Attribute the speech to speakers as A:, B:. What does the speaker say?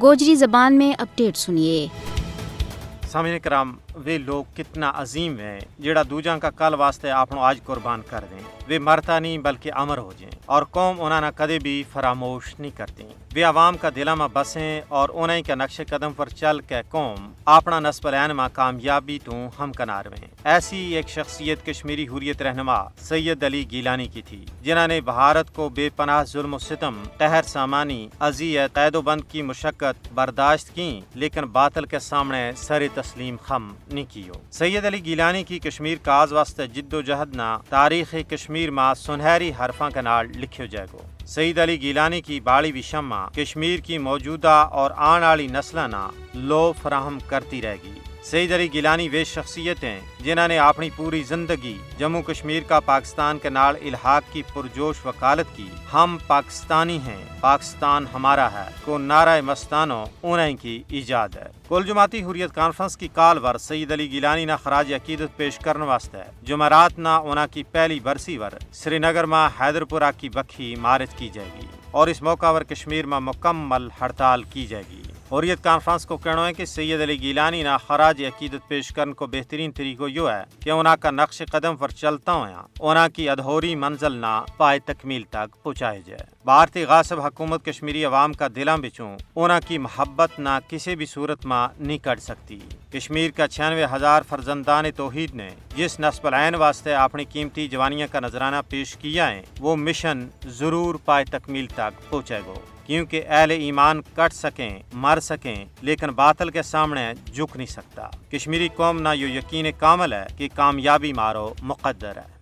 A: گوجری زبان میں اپڈیٹ سنیے۔
B: سامعین کرام، وہ لوگ کتنا عظیم ہیں جڑا دوجاں کا کل واسطے اپنو آج قربان کر دیں۔ وہ مرتا نہیں بلکہ امر ہو جائیں، اور قوم انہاں نہ کدے بھی فراموش نہیں کرتی۔ وہ عوام کا دلہ میں بسیں اور انہیں کا نقش قدم پر چل کے قوم اپنا نسب العین میں کامیابی تو ہم کنار میں۔ ایسی ایک شخصیت کشمیری حریت رہنما سید علی گیلانی کی تھی، جنہوں نے بھارت کو بے پناہ ظلم و ستم، قہر سامانی، اذیت، قید و بند کی مشقت برداشت کی، لیکن باطل کے سامنے سر تسلیم خم نہیں کیو۔ سید علی گیلانی کی کشمیر کاز واسطے جد و جہد نہ تاریخ کشمیر میں سنہری حرفاں کے نال لکھیو جائے گو۔ سید علی گیلانی کی باڑی بھی شمع کشمیر کی موجودہ اور آنے والی نسلیں نہ لو فراہم کرتی رہے گی۔ سید علی گیلانی وہ شخصیتیں جنہوں نے اپنی پوری زندگی جموں کشمیر کا پاکستان کے نال الحاق کی پرجوش وکالت کی۔ ہم پاکستانی ہیں، پاکستان ہمارا ہے کو نعرہ مستانو انہیں کی ایجاد ہے۔ کل جماعتی حریت کانفرنس کی کال ور سید علی گیلانی نہ خراج عقیدت پیش کرنے واسطے جمعرات نہ انہاں کی پہلی برسی ور سری نگر میں حیدرپورہ کی بکھی مارچ کی جائے گی، اور اس موقع پر کشمیر میں مکمل ہڑتال کی جائے گی۔ حریت کانفرنس کو کہنا ہے کہ سید علی گیلانی نہ خراج عقیدت پیش کرنے کو بہترین طریقہ یہ ہے کہ انہاں کا نقش قدم پر چلتا ہوا انہاں کی ادھوری منزل نہ پائے تکمیل تک پہنچائے جائے۔ بھارتی غاصب حکومت کشمیری عوام کا دلاں بچوں انہاں کی محبت نہ کسی بھی صورت میں نہیں کٹ سکتی۔ کشمیر کا 96,000 فرزندان توحید نے جس نسب العین واسطے اپنی قیمتی جوانیاں کا نذرانہ پیش کیا ہے، وہ مشن ضرور پائے تکمیل تک پہنچے گا، کیونکہ اہل ایمان کٹ سکیں، مر سکیں، لیکن باطل کے سامنے جھک نہیں سکتا۔ کشمیری قوم نہ یہ یقین کامل ہے کہ کامیابی مارو مقدر ہے۔